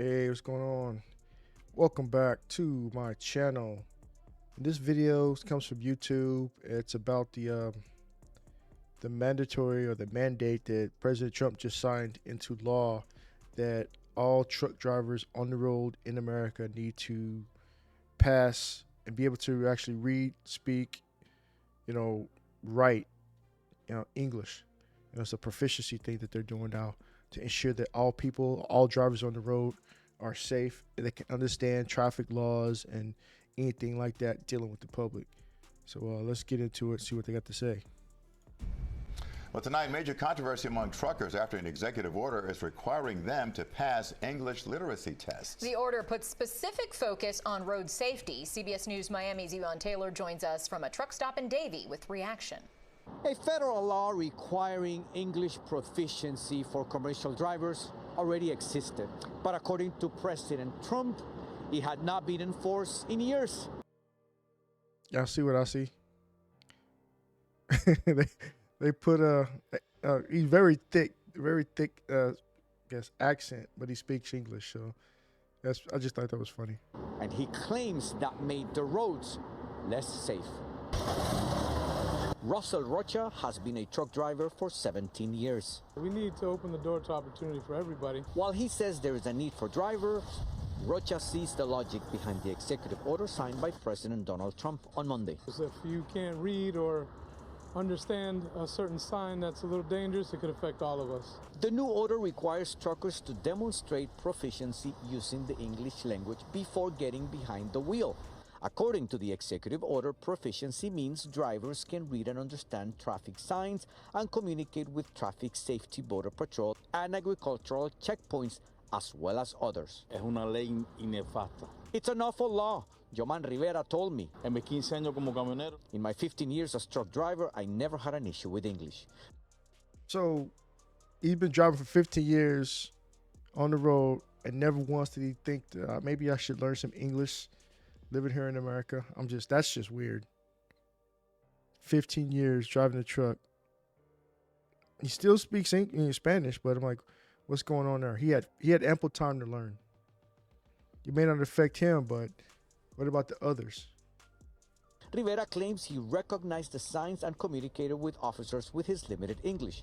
Hey, what's going on? Welcome back to my channel. This video comes from YouTube. It's about the mandatory or the mandate that President Trump just signed into law that all truck drivers on the road in America need to pass and be able to actually read, speak, write, English. It's a proficiency thing that they're doing now to ensure that all drivers on the road are safe and they can understand traffic laws and anything like that dealing with the public. So let's get into it, see what they got to say. Well, tonight, major controversy among truckers after an executive order is requiring them to pass English literacy tests. The order puts specific focus on road safety. CBS News Miami's Yvonne Taylor joins us from a truck stop in Davie with reaction. A federal law requiring English proficiency for commercial drivers already existed, but according to President Trump, it had not been enforced in years. Y'all see what I see? they put he's very thick, accent, but he speaks English. So I just thought that was funny. And he claims that made the roads less safe. Russell Rocha has been a truck driver for 17 years. We need to open the door to opportunity for everybody. While he says there is a need for drivers, Rocha sees the logic behind the executive order signed by President Donald Trump on Monday. If you can't read or understand a certain sign that's a little dangerous, it could affect all of us. The new order requires truckers to demonstrate proficiency using the English language before getting behind the wheel. According to the executive order, proficiency means drivers can read and understand traffic signs and communicate with traffic safety, border patrol, and agricultural checkpoints, as well as others. Es una ley inefasta. It's an awful law, Yoman Rivera told me. En mis 15 años como camionero. In my 15 years as truck driver, I never had an issue with English. So he's been driving for 15 years on the road and never once did he think that maybe I should learn some English living here in America. That's just weird. 15 years driving a truck. He still speaks Spanish, but I'm like, what's going on there? He had ample time to learn. It may not affect him, but what about the others? Rivera claims he recognized the signs and communicated with officers with his limited English.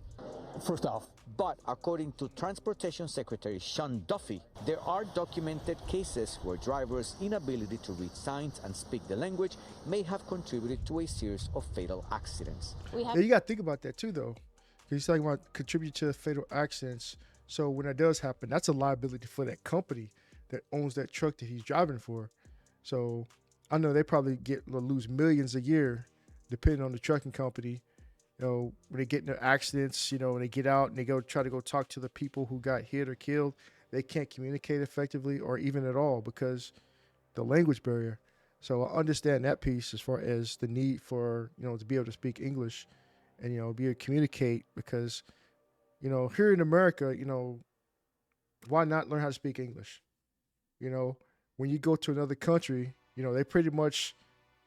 First off, but according to Transportation Secretary Sean Duffy, there are documented cases where drivers' inability to read signs and speak the language may have contributed to a series of fatal accidents. Yeah, you got to think about that too, though. He's talking about contribute to fatal accidents. So when that does happen, that's a liability for that company that owns that truck that he's driving for. So I know they probably lose millions a year, depending on the trucking company. When they get into accidents, when they get out and they try to go talk to the people who got hit or killed, they can't communicate effectively or even at all because the language barrier. So I understand that piece as far as the need for, to be able to speak English and, be able to communicate because, here in America, why not learn how to speak English? When you go to another country, they pretty much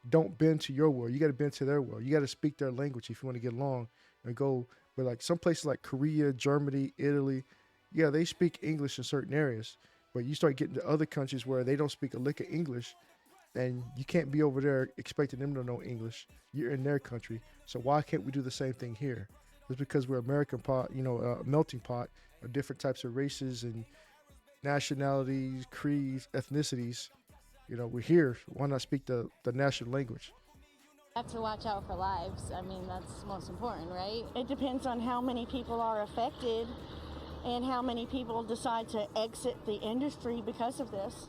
don't bend to your world. You got to bend to their world. You got to speak their language if you want to get along and go. But like some places like Korea, Germany, Italy, yeah, they speak English in certain areas. But you start getting to other countries where they don't speak a lick of English, and you can't be over there expecting them to know English. You're in their country. So why can't we do the same thing here? It's because we're American pot, a melting pot of different types of races and nationalities, creeds, ethnicities. We're here. Why not speak the national language? Have to watch out for lives. I mean, that's most important, right? It depends on how many people are affected and how many people decide to exit the industry because of this.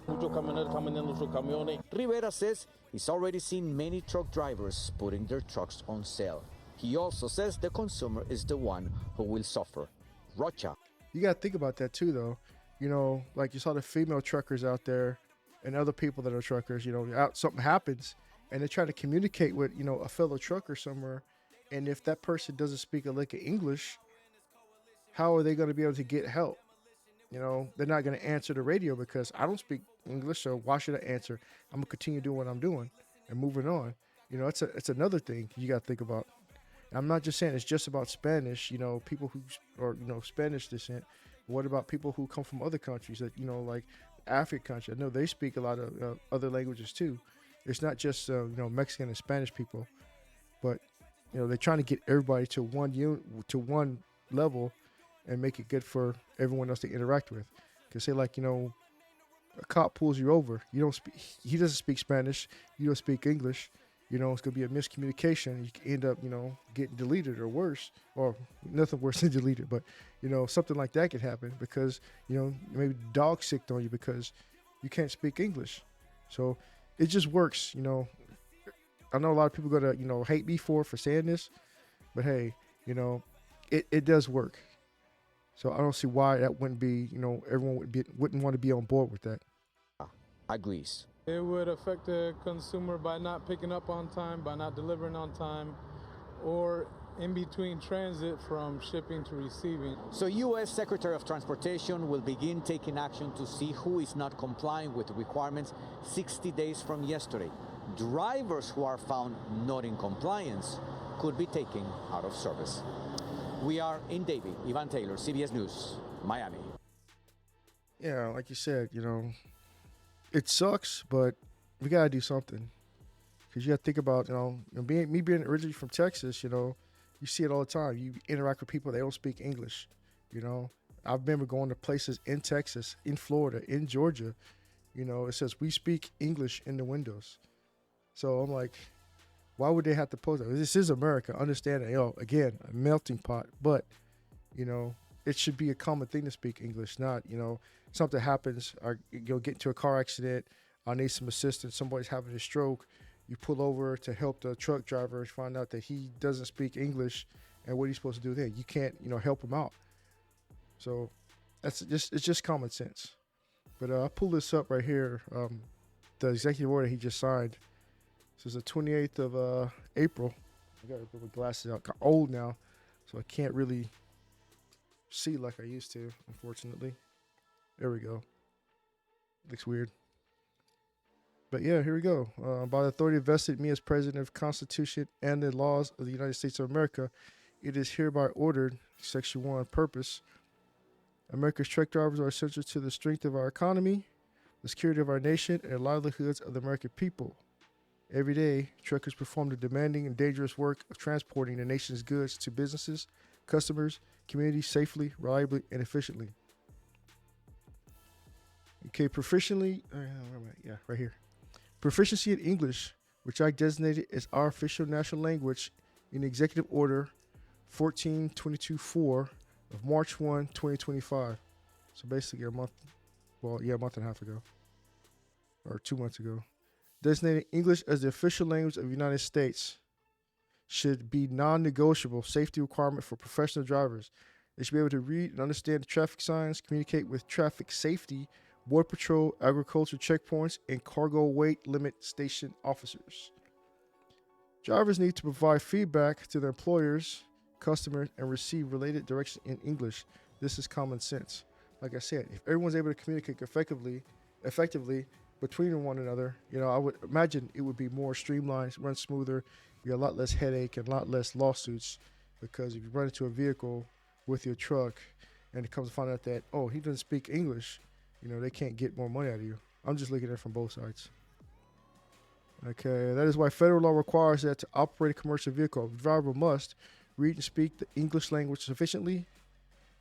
Rivera says he's already seen many truck drivers putting their trucks on sale. He also says the consumer is the one who will suffer. Rocha. You got to think about that too, though. Like you saw the female truckers out there and other people that are truckers, something happens and they're trying to communicate with, a fellow trucker somewhere. And if that person doesn't speak a lick of English, how are they going to be able to get help? They're not going to answer the radio because I don't speak English. So why should I answer? I'm going to continue doing what I'm doing and moving on. It's another thing you got to think about. I'm not just saying it's just about Spanish, people who are, Spanish descent. What about people who come from other countries that, like African country. I know they speak a lot of other languages too. It's not just Mexican and Spanish people, but they're trying to get everybody to one level and make it good for everyone else to interact with. Because say like a cop pulls you over, he doesn't speak Spanish, you don't speak English. It's gonna be a miscommunication. You can end up getting deleted or worse, or nothing worse than deleted, but something like that could happen because maybe the dog sicked on you because you can't speak English. So it just works. I know a lot of people gonna hate me for saying this, but hey, it does work. So I don't see why that wouldn't be everyone wouldn't want to be on board with that. Agrees. It would affect the consumer by not picking up on time, by not delivering on time, or in between transit from shipping to receiving. So U.S. Secretary of Transportation will begin taking action to see who is not complying with the requirements 60 days from yesterday. Drivers who are found not in compliance could be taken out of service. We are in Davie. Ivan Taylor, CBS News, Miami. Yeah, like you said, it sucks, but we gotta do something. Because you gotta think about, being originally from Texas, you see it all the time. You interact with people, they don't speak English. I remember going to places in Texas, in Florida, in Georgia, it says we speak English in the windows. So I'm like, why would they have to post that? This is America. Understand that, again, a melting pot, but it should be a common thing to speak English, not, something happens, or get into a car accident, I need some assistance, somebody's having a stroke, you pull over to help the truck driver, find out that he doesn't speak English, and what are you supposed to do then? You can't, help him out. So it's just common sense. But I'll pull this up right here, the executive order he just signed. This is the 28th of April. I got to put my glasses out. I'm old now, so I can't really see like I used to, unfortunately. There we go. Looks weird. But yeah, here we go. By the authority vested in me as President of the Constitution and the laws of the United States of America, it is hereby ordered, Section 1, purpose. America's truck drivers are essential to the strength of our economy, the security of our nation, and the livelihoods of the American people. Every day, truckers perform the demanding and dangerous work of transporting the nation's goods to businesses, customers, communities safely, reliably, and efficiently. Okay, proficiently, right here. Proficiency in English, which I designated as our official national language in Executive Order 1422-4 of March 1, 2025. So basically a month and a half ago, or 2 months ago. Designating English as the official language of the United States should be non-negotiable safety requirement for professional drivers. They should be able to read and understand the traffic signs, communicate with traffic safety, border patrol, agriculture checkpoints, and cargo weight limit station officers. Drivers need to provide feedback to their employers, customers, and receive related directions in English. This is common sense. Like I said, if everyone's able to communicate effectively between one another, I would imagine it would be more streamlined, run smoother, be a lot less headache and a lot less lawsuits. Because if you run into a vehicle with your truck and it comes to find out that, he doesn't speak English, they can't get more money out of you. I'm just looking at it from both sides. Okay, that is why federal law requires that to operate a commercial vehicle, the driver must read and speak the English language sufficiently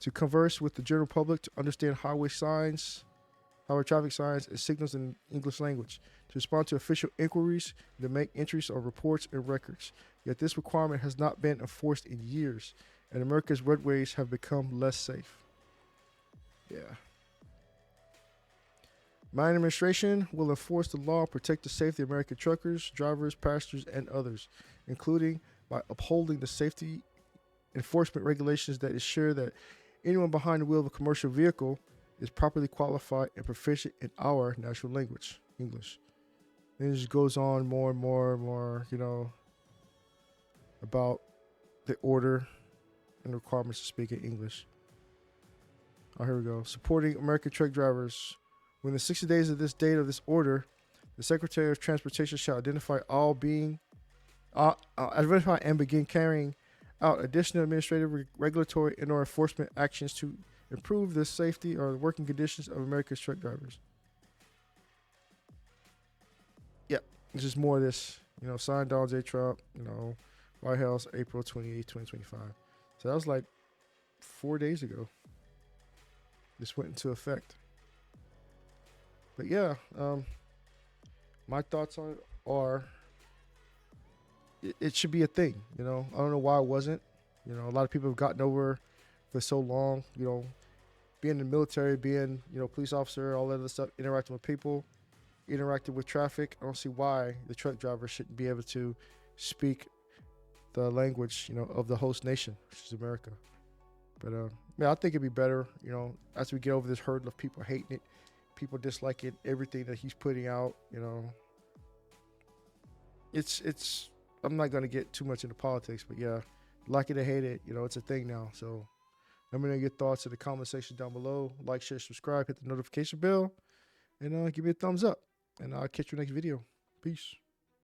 to converse with the general public, to understand highway traffic signs, and signals in English language, to respond to official inquiries, and to make entries or reports and records. Yet this requirement has not been enforced in years, and America's roadways have become less safe. Yeah. My administration will enforce the law and protect the safety of American truckers, drivers, passengers, and others, including by upholding the safety enforcement regulations that ensure that anyone behind the wheel of a commercial vehicle is properly qualified and proficient in our national language, English. And it just goes on more and more, about the order and requirements to speak in English. Here we go. Supporting American truck drivers. Within the 60 days of this date of this order, the Secretary of Transportation shall identify and begin carrying out additional administrative, regulatory, and/or enforcement actions to improve the safety or the working conditions of America's truck drivers. yeah, it's just more of this. You know, signed Donald J. Trump. You know, White House, April 28, 2025. So that was like 4 days ago. This went into effect. But yeah, my thoughts on it are it should be a thing. You know, I don't know why it wasn't. You know, a lot of people have gotten over for so long. You know, being in the military, being, you know, police officer, all that other stuff, interacting with people, interacting with traffic. I don't see why the truck driver shouldn't be able to speak the language, you know, of the host nation, which is America. But yeah, I think it'd be better, you know, as we get over this hurdle of people hating it, people disliking everything that he's putting out. You know, it's. I'm not gonna get too much into politics, but yeah, like it or hate it, you know, it's a thing now. So let me know your thoughts in the comment section down below. Like, share, subscribe, hit the notification bell, and give me a thumbs up. And I'll catch you next video. Peace.